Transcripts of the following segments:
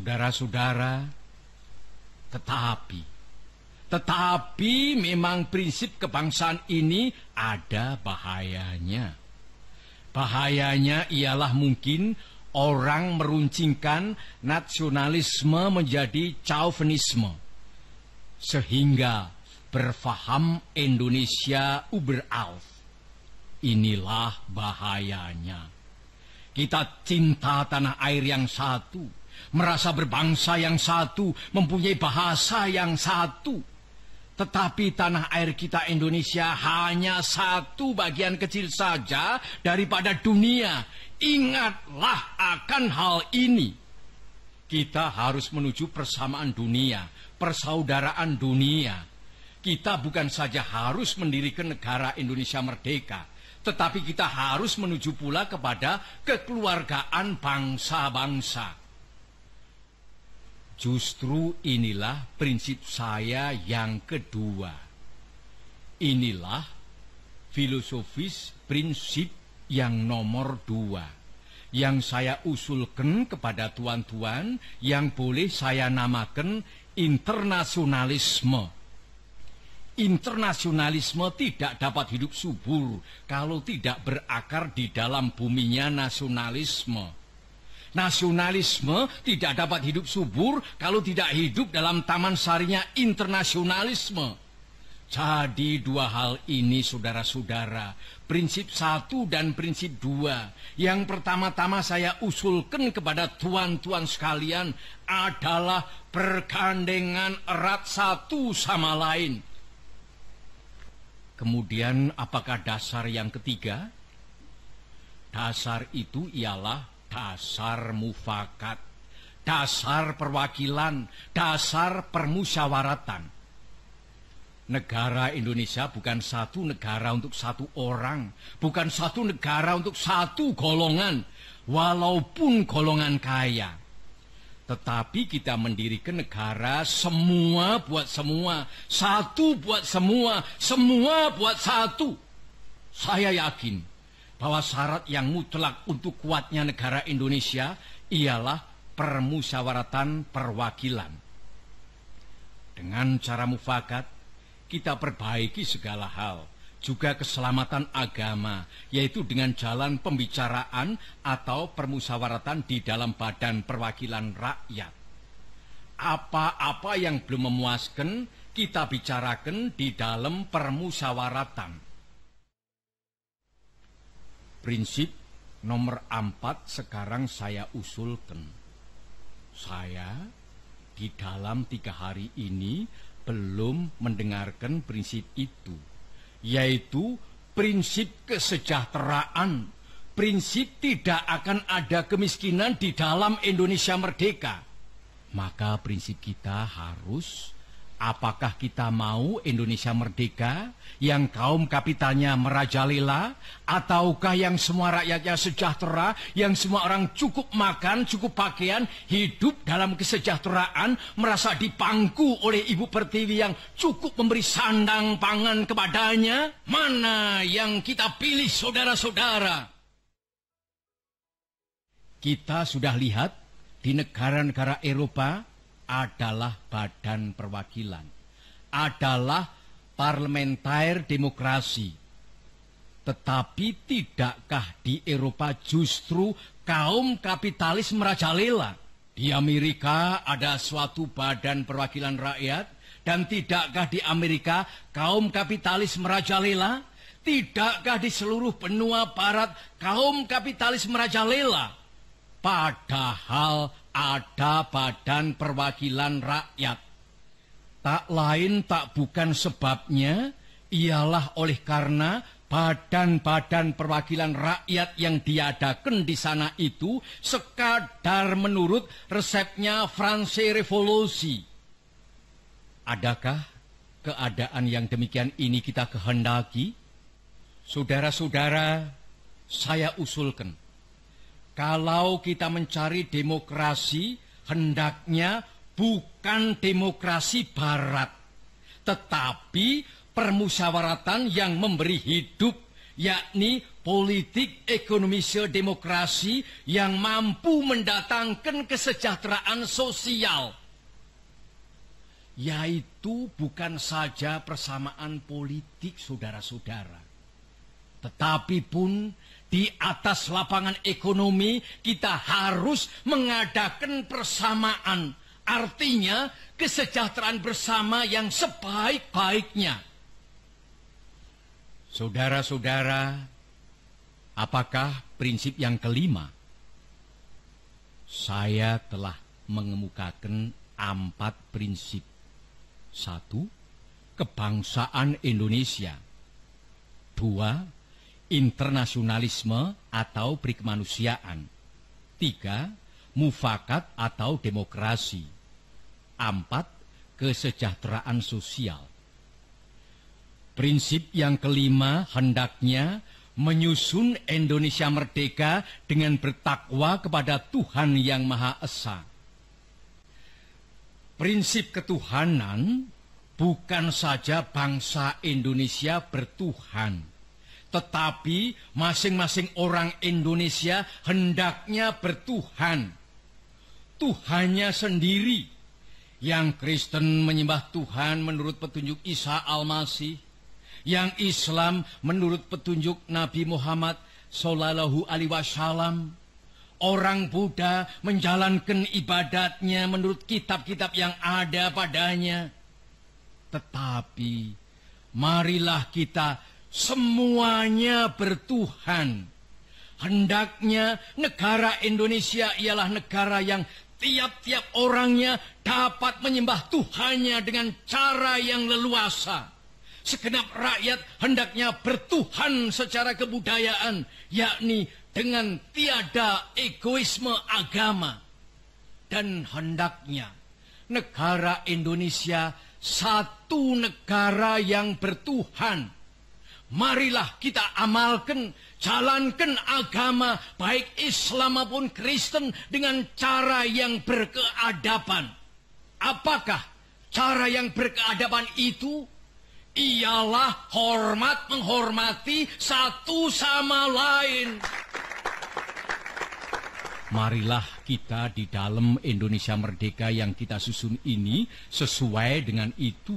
Saudara-saudara, tetapi memang prinsip kebangsaan ini ada bahayanya. Bahayanya ialah mungkin orang meruncingkan nasionalisme menjadi chauvinisme, sehingga berfaham Indonesia überaus. Inilah bahayanya. Kita cinta tanah air yang satu, merasa berbangsa yang satu, mempunyai bahasa yang satu. Tetapi tanah air kita Indonesia hanya satu bagian kecil saja daripada dunia. Ingatlah akan hal ini. Kita harus menuju persamaan dunia, persaudaraan dunia. Kita bukan saja harus mendirikan negara Indonesia merdeka, tetapi kita harus menuju pula kepada kekeluargaan bangsa-bangsa. Justru inilah prinsip saya yang kedua. Inilah filosofis prinsip yang nomor 2, yang saya usulkan kepada tuan-tuan, yang boleh saya namakan internasionalisme. Internasionalisme tidak dapat hidup subur kalau tidak berakar di dalam buminya nasionalisme. Nasionalisme tidak dapat hidup subur kalau tidak hidup dalam taman sarinya internasionalisme. Jadi dua hal ini, saudara-saudara, prinsip 1 dan prinsip 2, yang pertama-tama saya usulkan kepada tuan-tuan sekalian adalah bergandengan erat satu sama lain. Kemudian apakah dasar yang ketiga? Dasar itu ialah dasar mufakat, dasar perwakilan, dasar permusyawaratan. Negara Indonesia bukan satu negara untuk satu orang, bukan satu negara untuk satu golongan, walaupun golongan kaya. Tetapi kita mendirikan negara semua buat semua, satu buat semua, semua buat satu. Saya yakin bahwa syarat yang mutlak untuk kuatnya negara Indonesia ialah permusyawaratan perwakilan. Dengan cara mufakat, kita perbaiki segala hal, juga keselamatan agama, yaitu dengan jalan pembicaraan atau permusyawaratan di dalam badan perwakilan rakyat. Apa-apa yang belum memuaskan, kita bicarakan di dalam permusyawaratan. Prinsip nomor 4 sekarang saya usulkan. Saya di dalam 3 hari ini belum mendengarkan prinsip itu, yaitu prinsip kesejahteraan, prinsip tidak akan ada kemiskinan di dalam Indonesia merdeka. Maka prinsip kita harus, apakah kita mau Indonesia merdeka yang kaum kapitalnya merajalela, ataukah yang semua rakyatnya sejahtera, yang semua orang cukup makan, cukup pakaian, hidup dalam kesejahteraan, merasa dipangku oleh Ibu Pertiwi yang cukup memberi sandang pangan kepadanya? Mana yang kita pilih, saudara-saudara? Kita sudah lihat di negara-negara Eropa adalah badan perwakilan, adalah parlementer demokrasi. Tetapi tidakkah di Eropa justru kaum kapitalis merajalela? Di Amerika ada suatu badan perwakilan rakyat, dan tidakkah di Amerika kaum kapitalis merajalela? Tidakkah di seluruh benua barat kaum kapitalis merajalela? Padahal ada badan perwakilan rakyat. Tak lain tak bukan sebabnya ialah oleh karena badan-badan perwakilan rakyat yang diadakan di sana itu sekadar menurut resepnya France Revolusi. Adakah keadaan yang demikian ini kita kehendaki? Saudara-saudara, saya usulkan, kalau kita mencari demokrasi, hendaknya bukan demokrasi barat, tetapi permusyawaratan yang memberi hidup, yakni politik ekonomi demokrasi yang mampu mendatangkan kesejahteraan sosial, yaitu bukan saja persamaan politik, saudara-saudara, tetapi pun di atas lapangan ekonomi kita harus mengadakan persamaan, artinya kesejahteraan bersama yang sebaik-baiknya. Saudara-saudara, apakah prinsip yang kelima? Saya telah mengemukakan 4 prinsip. 1. Kebangsaan Indonesia. 2. Internasionalisme atau perikemanusiaan. 3. Mufakat atau demokrasi. 4. Kesejahteraan sosial. Prinsip yang kelima hendaknya menyusun Indonesia merdeka dengan bertakwa kepada Tuhan Yang Maha Esa. Prinsip ketuhanan bukan saja bangsa Indonesia bertuhan, tetapi masing-masing orang Indonesia hendaknya bertuhan. Tuhannya sendiri. Yang Kristen menyembah Tuhan menurut petunjuk Isa Al-Masih, yang Islam menurut petunjuk Nabi Muhammad Sallallahu Alaihi Wasallam. Orang Buddha menjalankan ibadatnya menurut kitab-kitab yang ada padanya. Tetapi marilah kita semuanya bertuhan. Hendaknya negara Indonesia ialah negara yang tiap-tiap orangnya dapat menyembah Tuhannya dengan cara yang leluasa. Segenap rakyat hendaknya bertuhan secara kebudayaan, yakni dengan tiada egoisme agama. Dan hendaknya negara Indonesia satu negara yang bertuhan. Marilah kita amalkan, jalankan agama, baik Islam maupun Kristen, dengan cara yang berkeadaban. Apakah cara yang berkeadaban itu? Ialah hormat menghormati satu sama lain. Marilah kita di dalam Indonesia Merdeka yang kita susun ini sesuai dengan itu.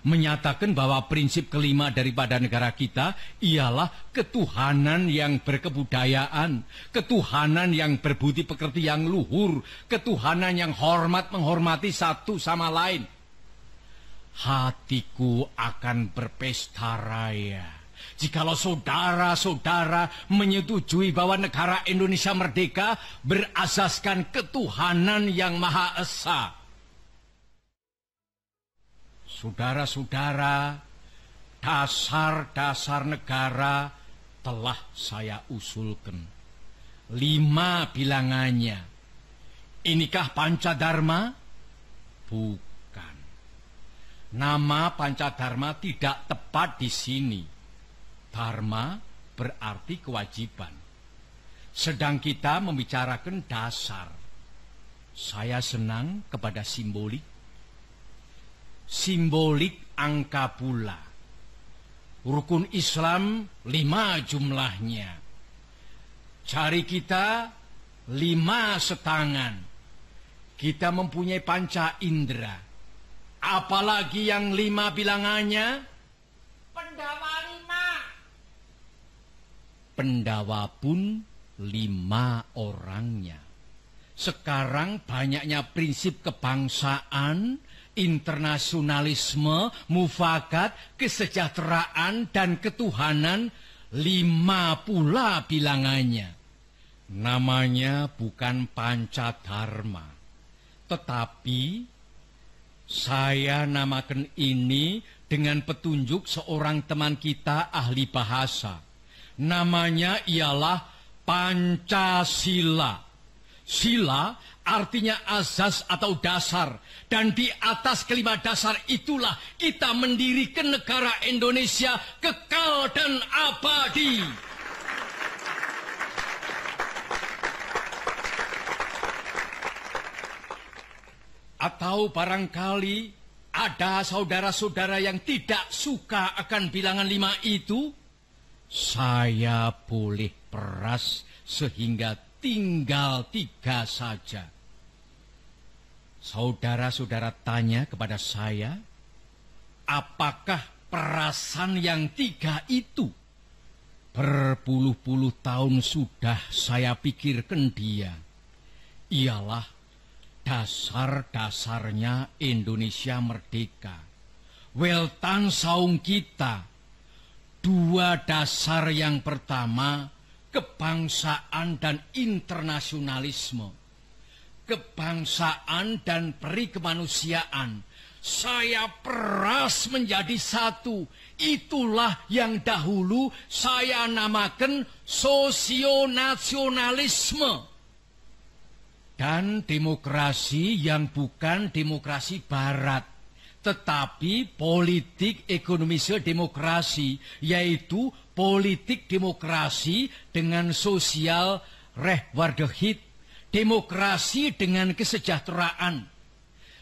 Menyatakan bahwa prinsip kelima daripada negara kita ialah ketuhanan yang berkebudayaan, ketuhanan yang berbudi pekerti yang luhur, ketuhanan yang hormat menghormati satu sama lain. Hatiku akan berpesta raya jikalau saudara-saudara menyetujui bahwa negara Indonesia merdeka berasaskan ketuhanan yang Maha Esa. Saudara-saudara, dasar-dasar negara telah saya usulkan. 5 bilangannya. Inikah Pancadharma? Bukan. Nama Pancadharma tidak tepat di sini. Dharma berarti kewajiban. Sedang kita membicarakan dasar. Saya senang kepada simbolik. Simbolik angka pula. Rukun Islam 5 jumlahnya. Jari kita 5 setangan. Kita mempunyai panca indera. Apalagi yang 5 bilangannya? Pendawa 5. Pendawa pun 5 orangnya. Sekarang banyaknya prinsip kebangsaan, internasionalisme, mufakat, kesejahteraan, dan ketuhanan. 5 pula bilangannya. Namanya bukan Pancadharma, tetapi saya namakan ini dengan petunjuk seorang teman kita ahli bahasa. Namanya ialah Pancasila. Sila artinya azas atau dasar. Dan di atas kelima dasar itulah kita mendirikan negara Indonesia kekal dan abadi. Atau barangkali ada saudara-saudara yang tidak suka akan bilangan 5 itu? Saya boleh peras sehingga tinggal 3 saja. Saudara-saudara tanya kepada saya, apakah perasan yang 3 itu? Berpuluh-puluh tahun sudah saya pikirkan dia. Ialah dasar-dasarnya Indonesia merdeka. Weltan saung kita. 2 dasar yang pertama, kebangsaan dan internasionalisme. Kebangsaan dan peri kemanusiaan. Saya peras menjadi satu. Itulah yang dahulu saya namakan sosionasionalisme. Dan demokrasi yang bukan demokrasi barat, tetapi politik ekonomisme demokrasi, yaitu politik demokrasi dengan sosial rechtvaardigheid, demokrasi dengan kesejahteraan.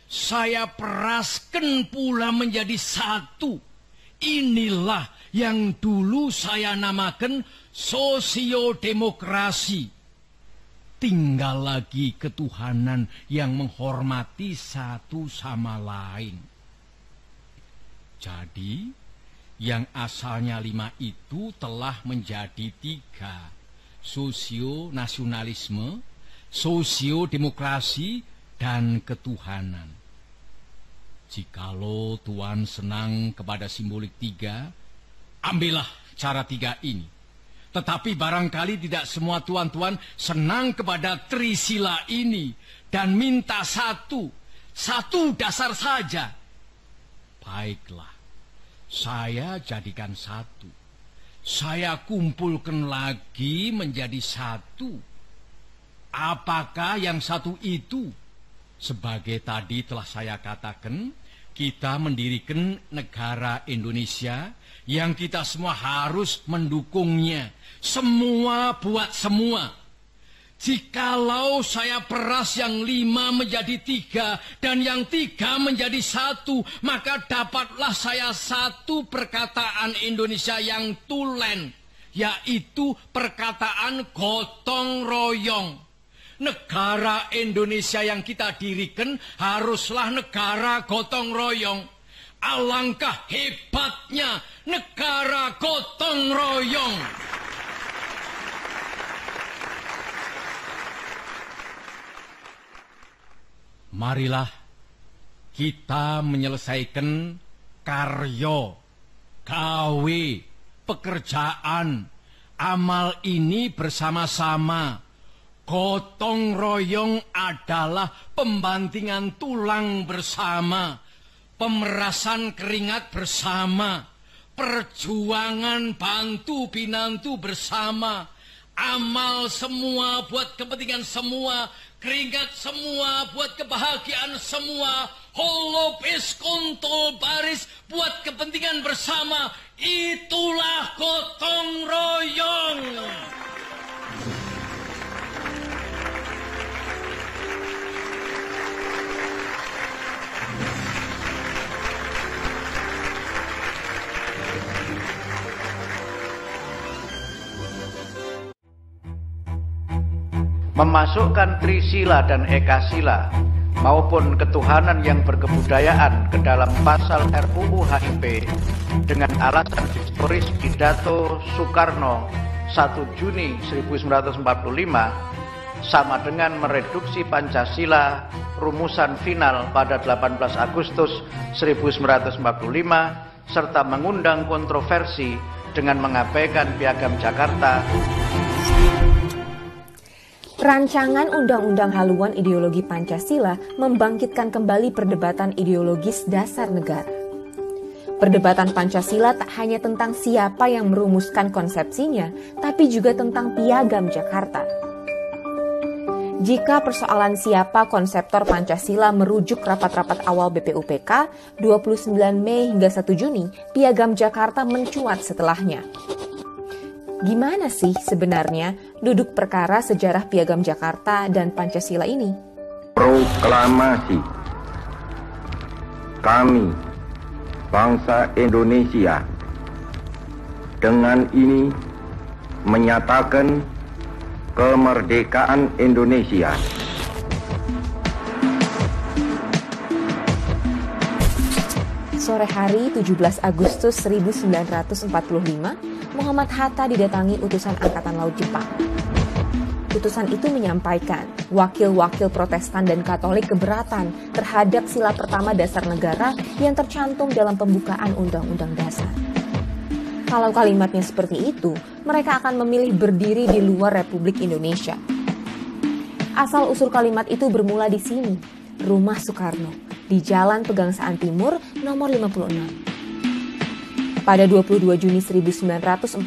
Saya peraskan pula menjadi satu. Inilah yang dulu saya namakan sosiodemokrasi. Tinggal lagi ketuhanan yang menghormati satu sama lain. Jadi, yang asalnya 5 itu telah menjadi 3. Sosionasionalisme, sosiodemokrasi, dan ketuhanan. Jikalau Tuhan senang kepada simbolik 3, ambillah cara 3 ini. Tetapi barangkali tidak semua tuan-tuan senang kepada trisila ini dan minta satu dasar saja. Baiklah, saya jadikan 1. Saya kumpulkan lagi menjadi 1. Apakah yang 1 itu? Sebagai tadi telah saya katakan, kita mendirikan negara Indonesia yang kita semua harus mendukungnya. Semua buat semua. Jikalau saya peras yang 5 menjadi 3 dan yang 3 menjadi 1, maka dapatlah saya satu perkataan Indonesia yang tulen, yaitu perkataan gotong royong. Negara Indonesia yang kita dirikan haruslah negara gotong royong. Alangkah hebatnya negara gotong royong. Marilah kita menyelesaikan karya, gawe, pekerjaan, amal ini bersama-sama. Gotong royong adalah pembantingan tulang bersama, pemerasan keringat bersama, perjuangan bantu binantu bersama, amal semua buat kepentingan semua, keringat semua buat kebahagiaan semua, holopis kontol baris buat kepentingan bersama. Itulah gotong royong. Memasukkan trisila dan ekasila maupun ketuhanan yang berkebudayaan ke dalam pasal RUU HIP dengan alasan historis pidato Soekarno 1 Juni 1945 sama dengan mereduksi Pancasila rumusan final pada 18 Agustus 1945 serta mengundang kontroversi dengan mengabaikan Piagam Jakarta. Rancangan Undang-Undang Haluan Ideologi Pancasila membangkitkan kembali perdebatan ideologis dasar negara. Perdebatan Pancasila tak hanya tentang siapa yang merumuskan konsepsinya, tapi juga tentang Piagam Jakarta. Jika persoalan siapa konseptor Pancasila merujuk rapat-rapat awal BPUPK 29 Mei hingga 1 Juni, Piagam Jakarta mencuat setelahnya. Gimana sih sebenarnya duduk perkara sejarah Piagam Jakarta dan Pancasila ini? Proklamasi kami, bangsa Indonesia, dengan ini menyatakan kemerdekaan Indonesia. Sore hari 17 Agustus 1945, Muhammad Hatta didatangi utusan Angkatan Laut Jepang. Utusan itu menyampaikan wakil-wakil Protestan dan Katolik keberatan terhadap sila pertama dasar negara yang tercantum dalam pembukaan Undang-Undang Dasar. Kalau kalimatnya seperti itu, mereka akan memilih berdiri di luar Republik Indonesia. Asal-usul kalimat itu bermula di sini, Rumah Soekarno, di Jalan Pegangsaan Timur nomor 56. Pada 22 Juni 1945,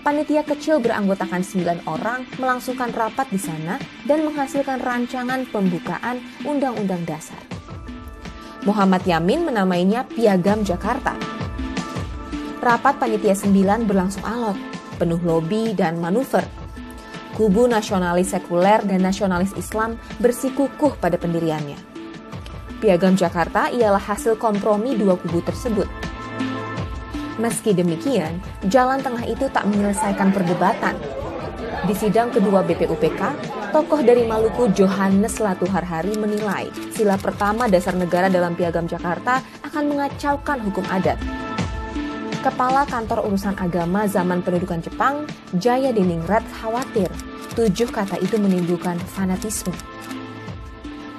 panitia kecil beranggotakan 9 orang melangsungkan rapat di sana dan menghasilkan rancangan pembukaan Undang-Undang Dasar. Muhammad Yamin menamainya Piagam Jakarta. Rapat panitia 9 berlangsung alot, penuh lobi dan manuver. Kubu nasionalis sekuler dan nasionalis Islam bersikukuh pada pendiriannya. Piagam Jakarta ialah hasil kompromi dua kubu tersebut. Meski demikian, jalan tengah itu tak menyelesaikan perdebatan. Di sidang kedua BPUPK, tokoh dari Maluku Johannes Latuharhari menilai sila pertama dasar negara dalam Piagam Jakarta akan mengacaukan hukum adat. Kepala Kantor Urusan Agama zaman pendudukan Jepang, Jaya Diningrat, khawatir 7 kata itu menimbulkan fanatisme.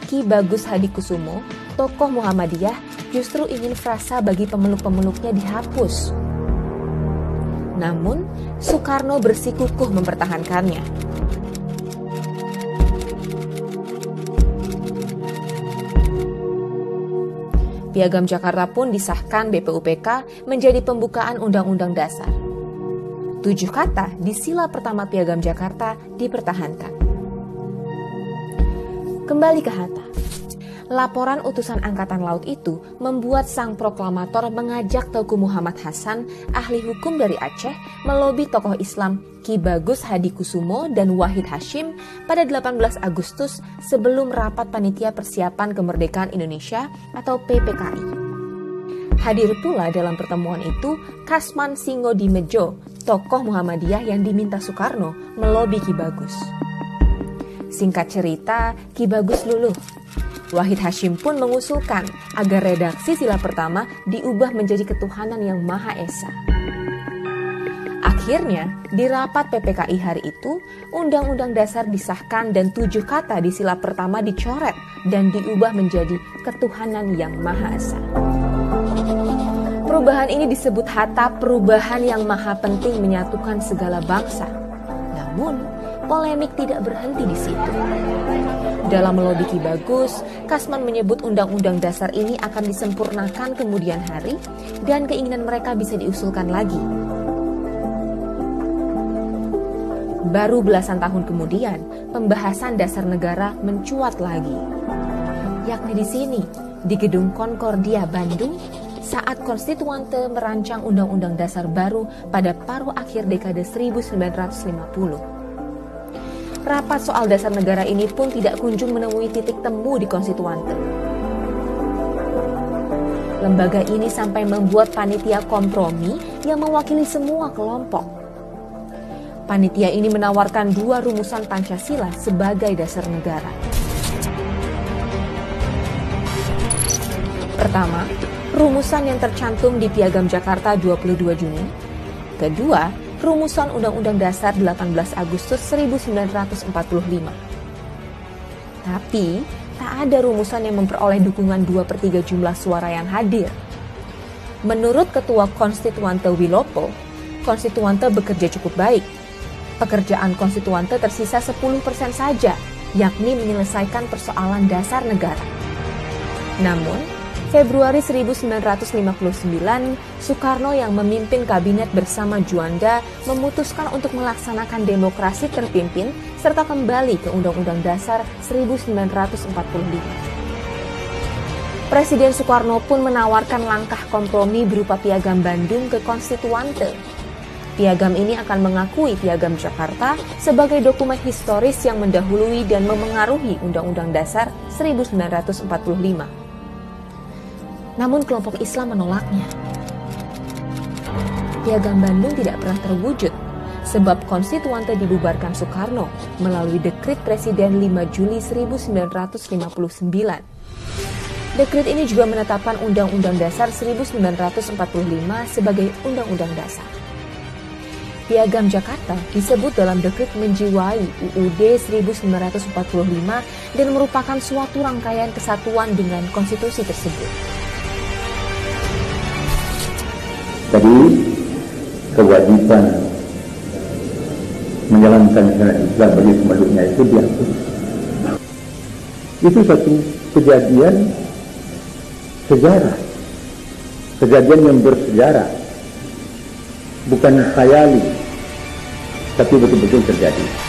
Ki Bagus Hadikusumo, tokoh Muhammadiyah, justru ingin frasa bagi pemeluk-pemeluknya dihapus. Namun, Soekarno bersikukuh mempertahankannya. Piagam Jakarta pun disahkan BPUPK menjadi pembukaan Undang-Undang Dasar. 7 kata di sila pertama Piagam Jakarta dipertahankan. Kembali ke Hatta. Laporan utusan Angkatan Laut itu membuat sang proklamator mengajak Teuku Muhammad Hasan, ahli hukum dari Aceh, melobi tokoh Islam Ki Bagus Hadikusumo dan Wahid Hasyim pada 18 Agustus sebelum rapat Panitia Persiapan Kemerdekaan Indonesia atau PPKI. Hadir pula dalam pertemuan itu Kasman Singodimedjo, tokoh Muhammadiyah yang diminta Soekarno melobi Ki Bagus. Singkat cerita, Ki Bagus luluh. Wahid Hasyim pun mengusulkan agar redaksi sila pertama diubah menjadi ketuhanan yang Maha Esa. Akhirnya, di rapat PPKI hari itu, Undang-Undang Dasar disahkan dan 7 kata di sila pertama dicoret dan diubah menjadi ketuhanan yang Maha Esa. Perubahan ini disebut Hatta perubahan yang maha penting menyatukan segala bangsa. Namun, polemik tidak berhenti di situ. Dalam melobi Ki Bagus, Kasman menyebut Undang-Undang Dasar ini akan disempurnakan kemudian hari dan keinginan mereka bisa diusulkan lagi. Baru belasan tahun kemudian, pembahasan dasar negara mencuat lagi. Yakni di sini, di Gedung Concordia, Bandung, saat konstituante merancang Undang-Undang Dasar baru pada paruh akhir dekade 1950. Rapat soal dasar negara ini pun tidak kunjung menemui titik temu di konstituante. Lembaga ini sampai membuat panitia kompromi yang mewakili semua kelompok. Panitia ini menawarkan 2 rumusan Pancasila sebagai dasar negara. Pertama, rumusan yang tercantum di Piagam Jakarta 22 Juni. Kedua, rumusan Undang-Undang Dasar 18 Agustus 1945. Tapi, tak ada rumusan yang memperoleh dukungan 2/3 jumlah suara yang hadir. Menurut Ketua Konstituante Wilopo, konstituante bekerja cukup baik. Pekerjaan konstituante tersisa 10% saja, yakni menyelesaikan persoalan dasar negara. Namun, Februari 1959, Soekarno yang memimpin kabinet bersama Juanda memutuskan untuk melaksanakan demokrasi terpimpin serta kembali ke Undang-Undang Dasar 1945. Presiden Soekarno pun menawarkan langkah kompromi berupa Piagam Bandung ke konstituante. Piagam ini akan mengakui Piagam Jakarta sebagai dokumen historis yang mendahului dan memengaruhi Undang-Undang Dasar 1945. Namun kelompok Islam menolaknya. Piagam Bandung tidak pernah terwujud, sebab konstituante dibubarkan Soekarno melalui dekret Presiden 5 Juli 1959. Dekret ini juga menetapkan Undang-Undang Dasar 1945 sebagai Undang-Undang Dasar. Piagam Jakarta disebut dalam dekret menjiwai UUD 1945 dan merupakan suatu rangkaian kesatuan dengan konstitusi tersebut. Jadi, kewajiban menjalankan syariat Islam bagi penduduknya itu dihapus. Itu satu kejadian sejarah, kejadian yang bersejarah, bukan khayali, tapi betul-betul terjadi.